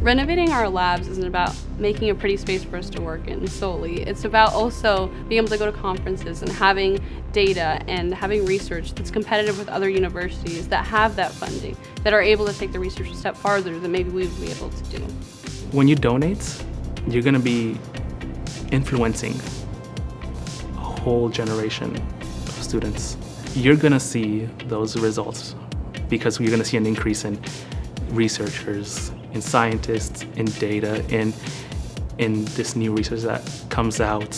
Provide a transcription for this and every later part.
Renovating our labs isn't about making a pretty space for us to work in solely. It's about also being able to go to conferences and having data and having research that's competitive with other universities that have that funding, that are able to take the research a step farther than maybe we would be able to do. When you donate, you're going to be influencing a whole generation of students. You're going to see those results because you're going to see an increase in researchers, in scientists, in data, in this new research that comes out.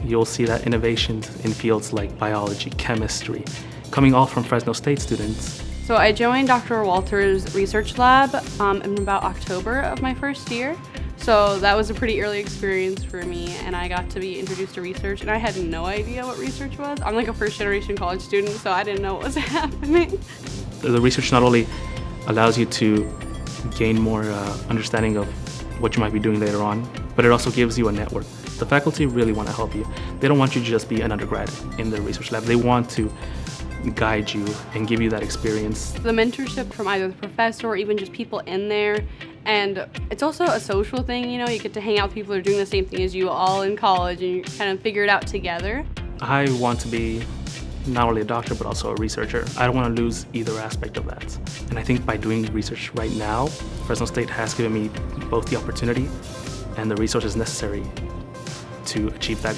You'll see that innovations in fields like biology, chemistry, coming all from Fresno State students. So I joined Dr. Walter's research lab in about October of my first year. So that was a pretty early experience for me, and I got to be introduced to research, and I had no idea what research was. I'm like a first-generation college student, so I didn't know what was happening. The research not only allows you to gain more understanding of what you might be doing later on, but it also gives you a network. The faculty really want to help you. They don't want you to just be an undergrad in the research lab. They want to guide you and give you that experience. The mentorship from either the professor or even just people in there, and it's also a social thing, you know, you get to hang out with people who are doing the same thing as you all in college and you kind of figure it out together. I want to be not only a doctor but also a researcher. I don't want to lose either aspect of that. And I think by doing research right now, Fresno State has given me both the opportunity and the resources necessary to achieve that goal.